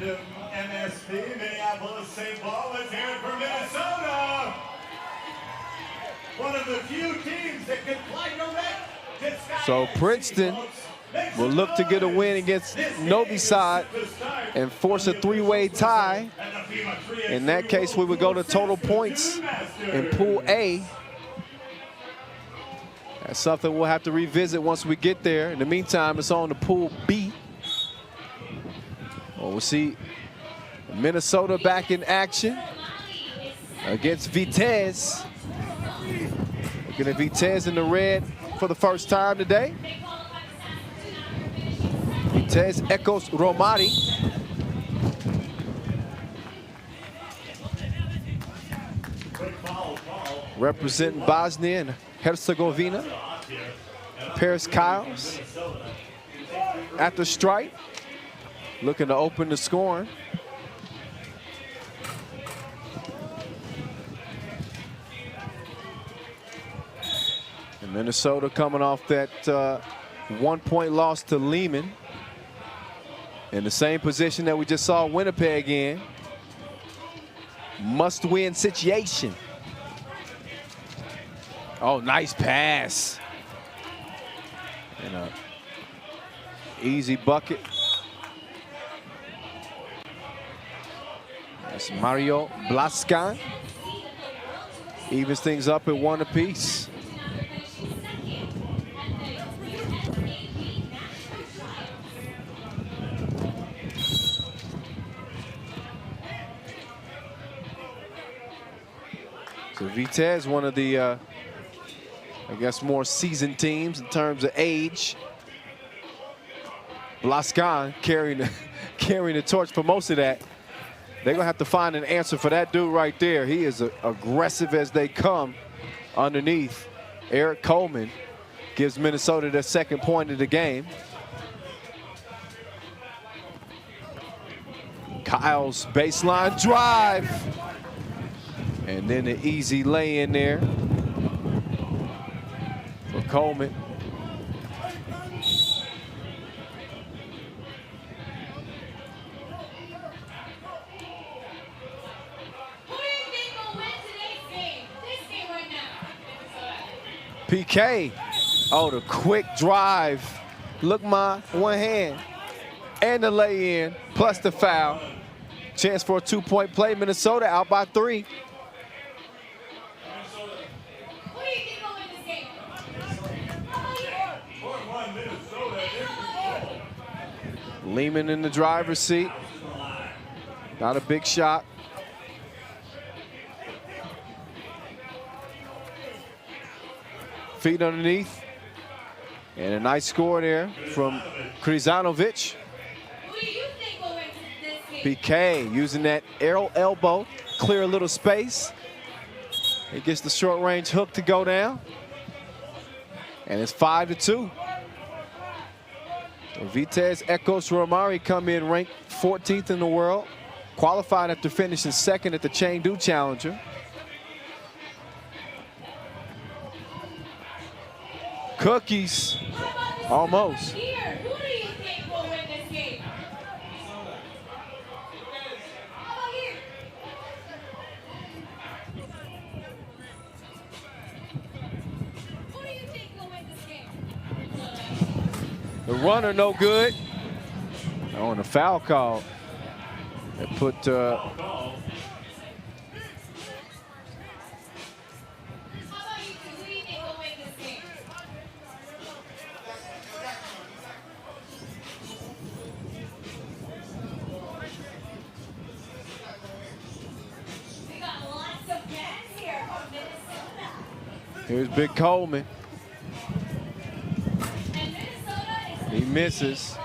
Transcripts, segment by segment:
and MSP, Minneapolis St. Paul. Let's hear it for Minnesota. One of the few teams that can fly direct. So Princeton will look to get a win against Novi Sad and force a three-way tie. In that case, we would go to total points in Pool A. That's something we'll have to revisit once we get there. In the meantime, it's on to Pool B. Well, we'll see Minnesota back in action against Vitez. Looking at Vitez in the red for the first time today. Vitez Ekos Romari. Representing Bosnia and Herzegovina. Paris Kyles at the stripe. Looking to open the scoring. And Minnesota coming off that 1-point loss to Lehman. In the same position that we just saw Winnipeg in. Must-win situation. Oh, nice pass. And a easy bucket. That's Mario Blaskan. Evens things up at 1 apiece. So Vitez, one of the, I guess, more seasoned teams in terms of age. Blaskan carrying the torch for most of that. They're going to have to find an answer for that dude right there. He is aggressive as they come underneath. Eric Coleman gives Minnesota their second point of the game. Kyle's baseline drive. And then an easy lay in there for Coleman. PK. Oh, the quick drive. Look, my one hand. And the lay in, plus the foul. Chance for a 2-point play. Minnesota out by 3. Lehman in the driver's seat. Not a big shot. Feet underneath. And a nice score there from Krizanovic. PK using that arrow elbow, clear a little space. He gets the short range hook to go down. And it's 5-2. Vitez Ekos Romari come in ranked 14th in the world. Qualified after finishing second at the Chengdu Challenger. Cookies, almost. Who do you think will win this game? Who do you think will win this game? The runner no good. On a foul call. It put here's Big Coleman. He misses.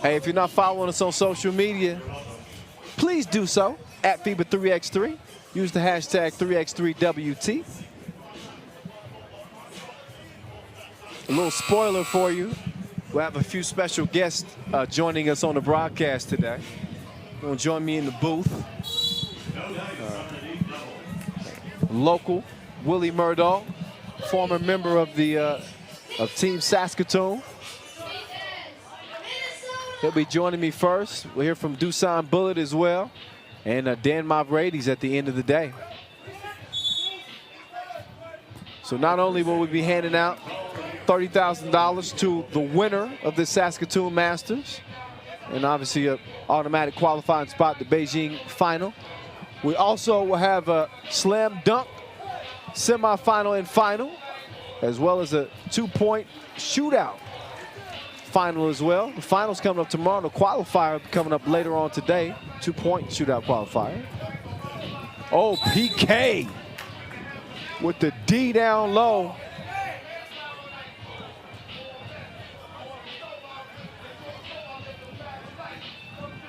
Hey, if you're not following us on social media, please do so at FIBA 3x3. Use the hashtag 3x3WT. A little spoiler for you. We'll have a few special guests joining us on the broadcast today. They'll join me in the booth. Local Willie Murdaugh, former member of the of Team Saskatoon. He'll be joining me first. We'll hear from Dusan Bullet as well. And Dan Mavrades at the end of the day. So not only will we be handing out $30,000 to the winner of the Saskatoon Masters, and obviously an automatic qualifying spot, the Beijing final, we also will have a slam dunk semifinal and final, as well as a 2-point shootout final as well. The final's coming up tomorrow. The qualifier coming up later on today. 2-point shootout qualifier. Oh, PK with the D down low.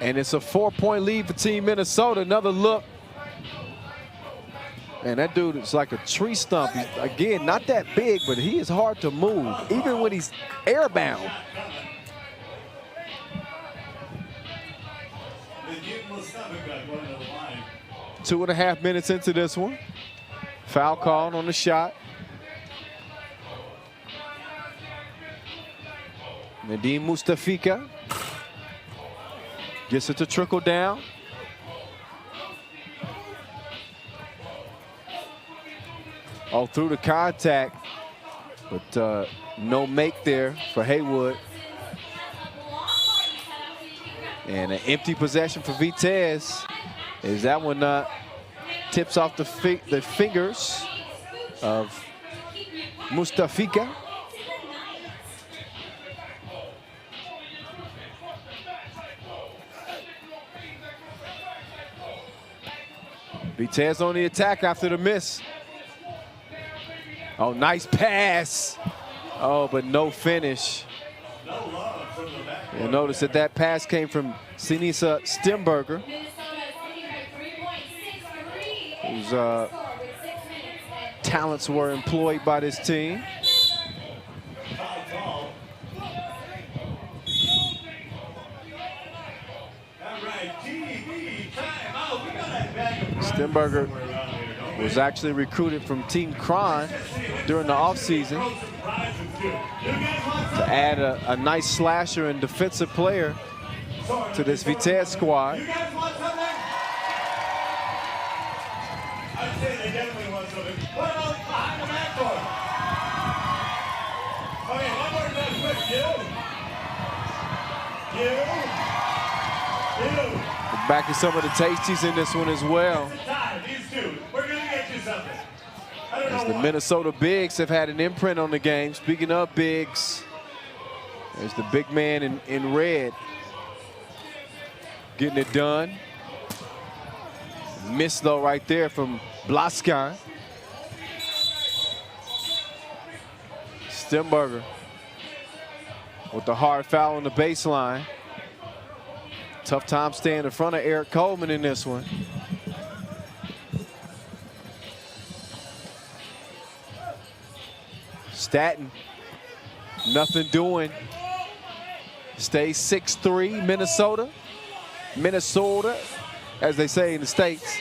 And it's a 4-point lead for Team Minnesota. Another look. And that dude is like a tree stump. He's, again, not that big, but he is hard to move, even when he's airbound. 2.5 minutes into this one. Foul called on the shot. Nadim Mustafika gets it to trickle down. Oh, through the contact, but no make there for Haywood. And an empty possession for Vitez. Is that one tips off the fingers of Mustafika. Vitez on the attack after the miss. Oh, nice pass. Oh, but no finish. You'll notice that that pass came from Sinisa Stemberger, whose talents were employed by this team. Stemberger was actually recruited from Team Kron during the offseason to add a nice slasher and defensive player to this Vitez squad. Back to some of the tasties in this one as well. As the Minnesota bigs have had an imprint on the game. Speaking of bigs, there's the big man in red getting it done. Miss though right there from Blaskin. Stemberger with the hard foul on the baseline. Tough time staying in front of Eric Coleman in this one. Staten, nothing doing. Stays 6'3", Minnesota. Minnesota, as they say in the States.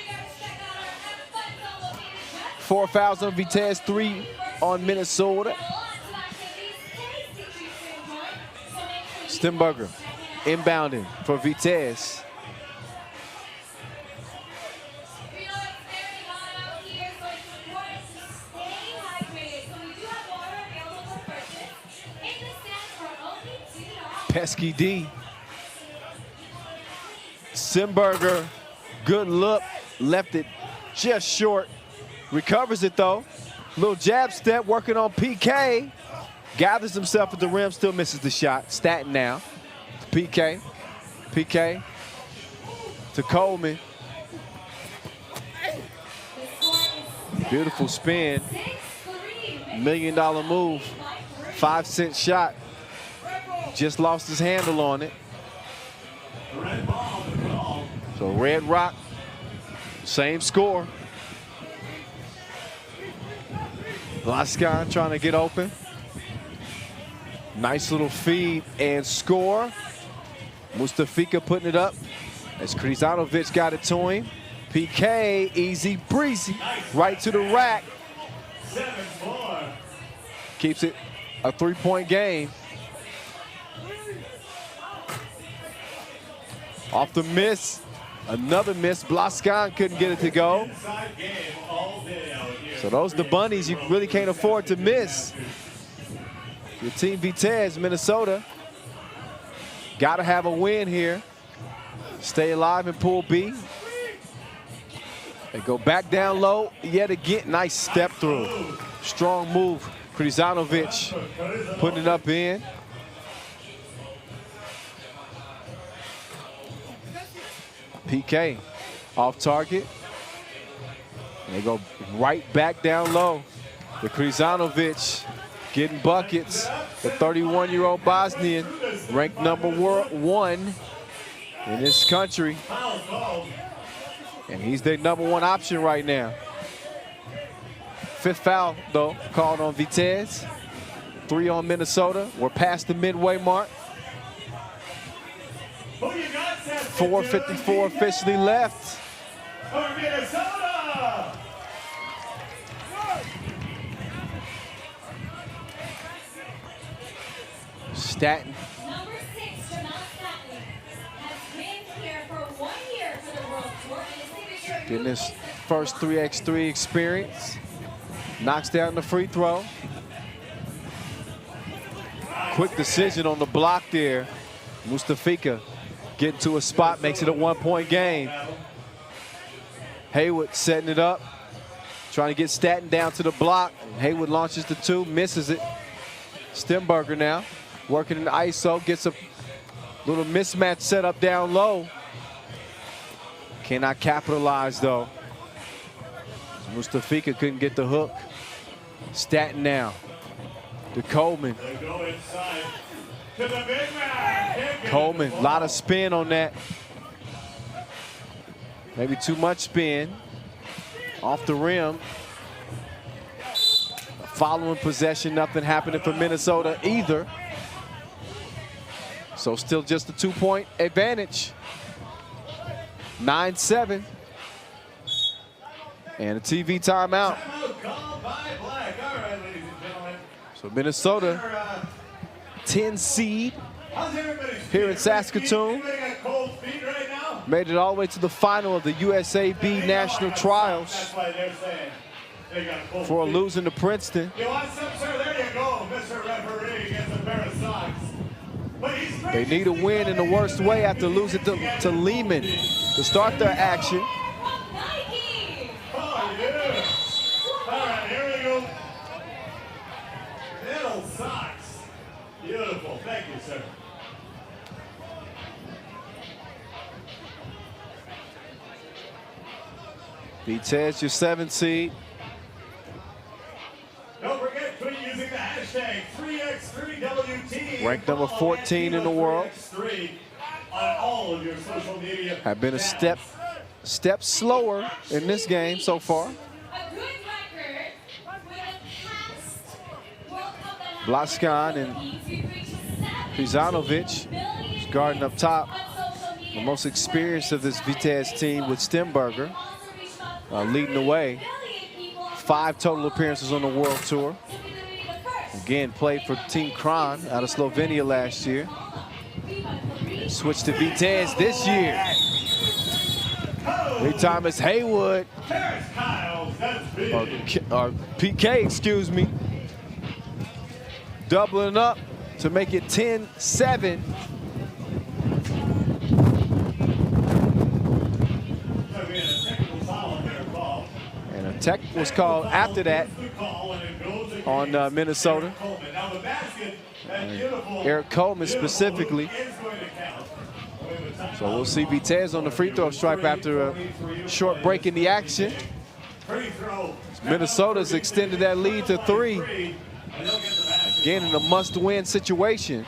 4 fouls on Vitez, 3 on Minnesota. Stemberger inbounding for Vitez. Pesky D. Stemberger, good look, left it just short. Recovers it though. Little jab step, working on PK. Gathers himself at the rim, still misses the shot. Staten now. PK. PK to Coleman. Beautiful spin. $1 million move. 5-cent shot. Just lost his handle on it. So Red Rock, same score. Blaskin trying to get open. Nice little feed and score. Mustafika putting it up as Krizanovic got it to him. PK, easy breezy, right to the rack. 7-4. Keeps it a 3-point game. Off the miss. Another miss. Blascan couldn't get it to go. Inside game all day out here. So those the bunnies you really can't afford to miss. Your team Vitez, Minnesota, got to have a win here. Stay alive in Pool B. They go back down low yet again. Nice step through. Strong move. Krizanovic putting it up in. PK off target. And they go right back down low. The Krizanovic getting buckets. The 31-year-old Bosnian, ranked #1 in this country. And he's their #1 option right now. 5th foul, though, called on Vitez. 3 on Minnesota. We're past the midway mark. 4:54 officially left. For Minnesota. Staten Number 6, Jamal Staten, has been here for 1 year for the World Tour and his signature getting his first 3x3 experience. Knocks down the free throw. Quick decision on the block there. Mustafika getting to a spot, makes it a 1-point game. Haywood setting it up, trying to get Staten down to the block. Haywood launches the 2, misses it. Stemberger now working in the ISO, gets a little mismatch set up down low. Cannot capitalize though. Mustafika couldn't get the hook. Staten now to Coleman. They go inside to the big man. Coleman, a lot of spin on that. Maybe too much spin. Off the rim. Following possession, nothing happening for Minnesota either. So still just a 2-point advantage. 9-7. And a TV timeout. Timeout called by Black. All right, ladies and gentlemen. So Minnesota, 10 seed How's everybody's here in feet? Saskatoon. Anybody got cold feet right now? Made it all the way to the final of the USAB National Trials That's why they're saying they got cold before feet. losing to Princeton. You want some, sir? There you go, Mr. Referee gets a pair of socks. But he's They need a win in the worst way after losing to Lehman to start their action. Nike. Oh, yeah. All right, here we go. Little socks. Beautiful. Thank you, sir. Vitez, your 7th seed. Don't forget, tweet using the hashtag 3x3WT. Ranked number 14 in the world. 3x3 on all of your social media. Have been a channels. step slower in this game so far. A good record with a past World Cup that had Blascan and Krizanovic is guarding up top. The most experienced of this Vitez team with Stemberger leading the way. 5 total appearances on the World Tour. Again, played for Team Kran out of Slovenia last year. Switched to Vitez this year. Ray Thomas Haywood, Terrence Kyles, that's big. or PK, excuse me, doubling up to make it 10-7. And a tech was called after that on Minnesota. Eric Coleman specifically. So we'll see Vitez on the free throw stripe after a short break in the action. Minnesota's extended that lead to 3. Again, in a must-win situation.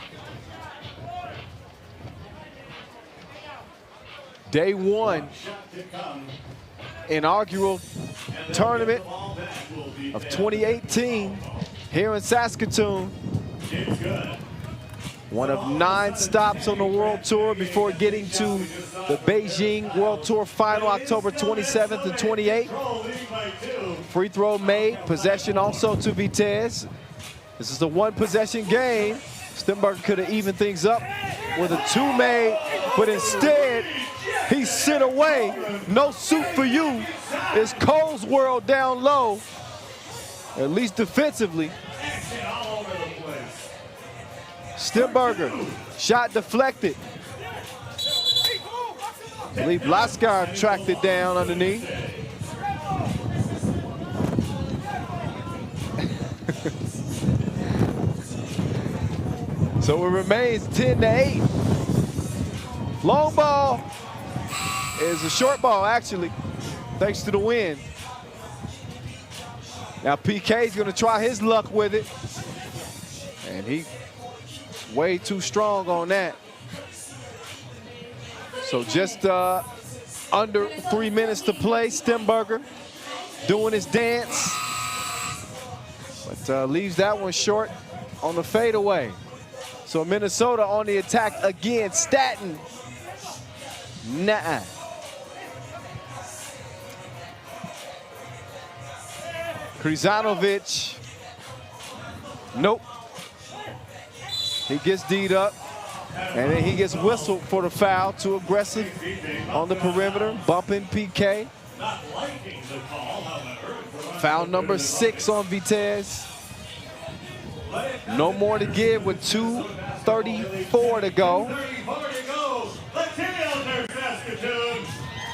Day 1, inaugural tournament of 2018 here in Saskatoon. One of 9 stops on the World Tour before getting to the Beijing World Tour Final, October 27th and 28th. Free throw made, possession also to Vitez. This is a 1-possession game. Stemberger could have evened things up with a 2 made but instead he sit away. No suit for you. It's Cole's world down low, at least defensively. Stemberger, shot deflected. I believe Laskar tracked it down underneath. So it remains 10-8. Long ball is a short ball, actually, thanks to the wind. Now PK's gonna try his luck with it. And he's way too strong on that. So just under 3 minutes to play. Stemberger doing his dance, but leaves that one short on the fadeaway. So Minnesota on the attack again. Staten, nah. Krizanovic, nope. He gets D'd up, and then he gets whistled for the foul. Too aggressive on the perimeter, bumping PK. Foul number 6 on Vitez. No more to give with 2:34 to go.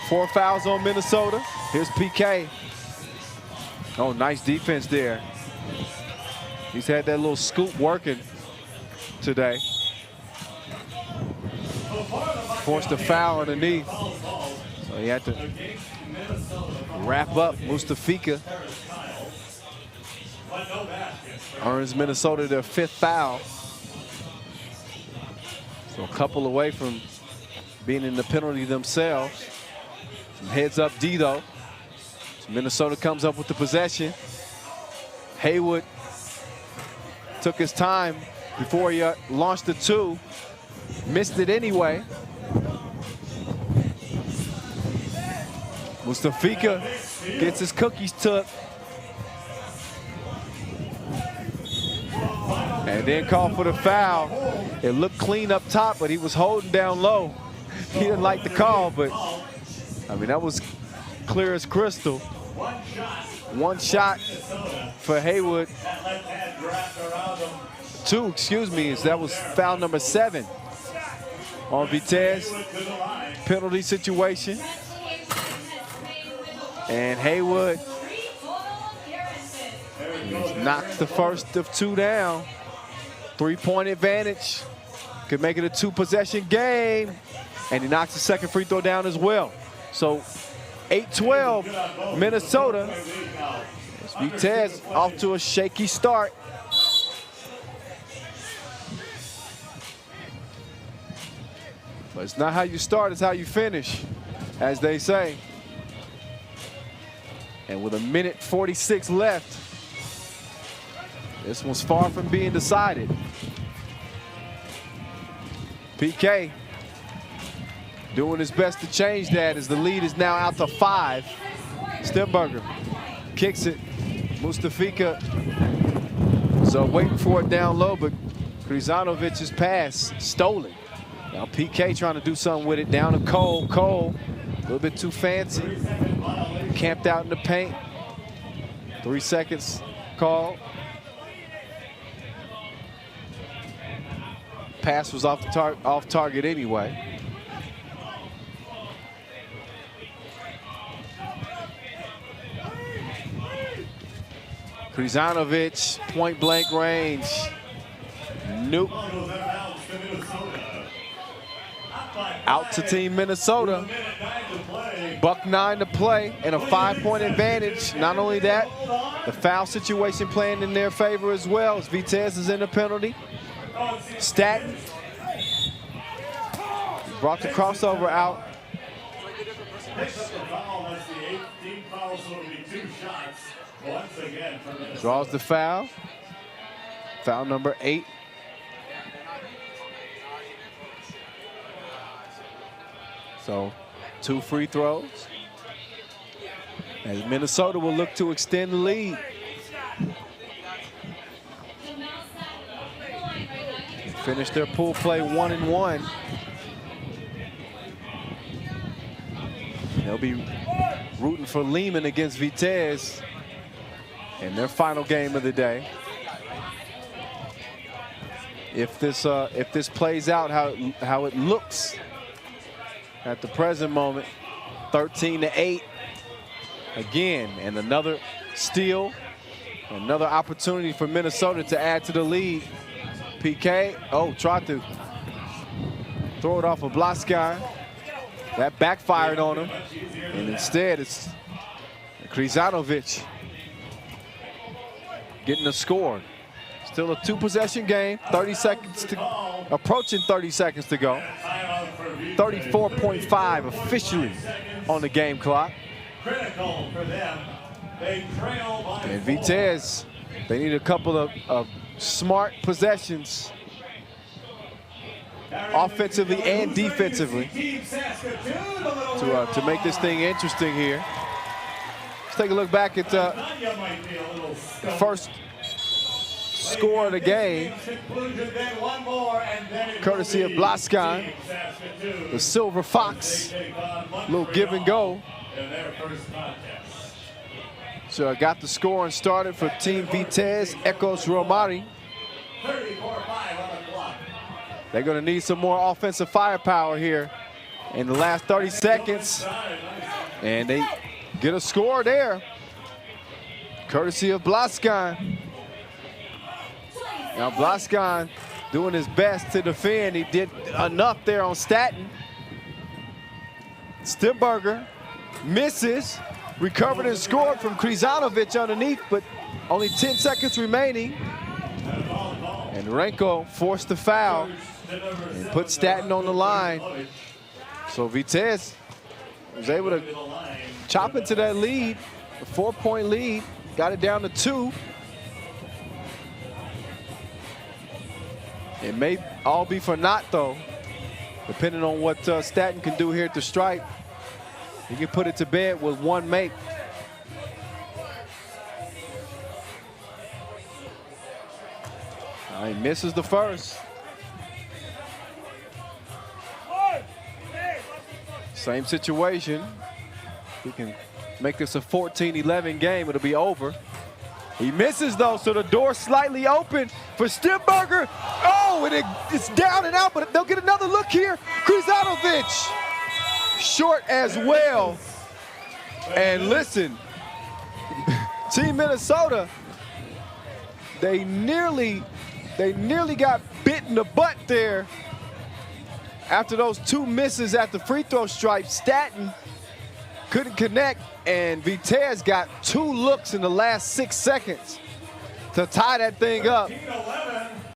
4 fouls on Minnesota. Here's PK. Oh, nice defense there. He's had that little scoop working today. Forced a foul underneath. So he had to wrap up. Mustafika earns Minnesota their 5th foul. So a couple away from being in the penalty themselves. Some heads up D though. So Minnesota comes up with the possession. Haywood took his time before he launched the 2. Missed it anyway. Mustafika gets his cookies took. And then called for the foul. It looked clean up top, but he was holding down low. He didn't like the call, but I mean, that was clear as crystal. One shot for Haywood. 2, excuse me, that was foul number 7 on Vitez. Penalty situation. And Haywood knocks the first of 2 down. 3-point advantage. Could make it a 2-possession game. And he knocks the second free throw down as well. So 8-12, Minnesota. Vitez off to a shaky start. But it's not how you start, it's how you finish, as they say. And with 1:46 left, this one's far from being decided. PK doing his best to change that as the lead is now out to 5. Stemberger kicks it. Mustafika is waiting for it down low, but Krizanovic's pass stolen. Now PK trying to do something with it, down to Cole. Cole, a little bit too fancy. Camped out in the paint. 3 seconds called. Pass was off target anyway. Krizanovic, point blank range. Nope. Out to Team Minnesota. $1:09 to play and a 5-point advantage. Not only that, the foul situation playing in their favor as well as Vitez is in the penalty. Staten brought the crossover out. Draws the foul. Foul number 8. So 2 free throws. And Minnesota will look to extend the lead. Finish their pool play 1-1. They'll be rooting for Lehman against Vitez in their final game of the day. If this plays out how it looks at the present moment, 13-8 again, and another steal, another opportunity for Minnesota to add to the lead. PK, tried to throw it off of Blaskin. That backfired on him, and instead it's Krizanovic getting the score. Still a 2-possession game, 30 seconds to, approaching 30 seconds to go. 34.5 officially on the game clock. Critical for them. They trail by And Vitez, they need a couple of smart possessions, offensively and defensively, to make this thing interesting here. Let's take a look back at the first score of the game, courtesy of Blaskin, the Silver Fox. Little give and go. So I got the score and started for Team Vitez, Ecos Romari. They're going to need some more offensive firepower here in the last 30 seconds. And they get a score there, courtesy of Blaskin. Now Blaskin doing his best to defend. He did enough there on Staten. Stimberger misses, recovered and scored from Krizanovic underneath, but only 10 seconds remaining. And Renko forced the foul and put Staten on the line. So Vitez was able to chop into that lead, a 4-point lead, got it down to 2. It may all be for naught, though, depending on what Staten can do here at the stripe. He can put it to bed with one make. He misses the first. Same situation. He can make this a 14-11 game. It'll be over. He misses, though, so the door slightly open for Stimberger. Oh, and it's down and out, but they'll get another look here. Krizanovic, short as well. And listen, Team Minnesota, they nearly got bit in the butt there after those 2 misses at the free throw stripe. Staten couldn't connect, and Vitez got 2 looks in the last 6 seconds to tie that thing up.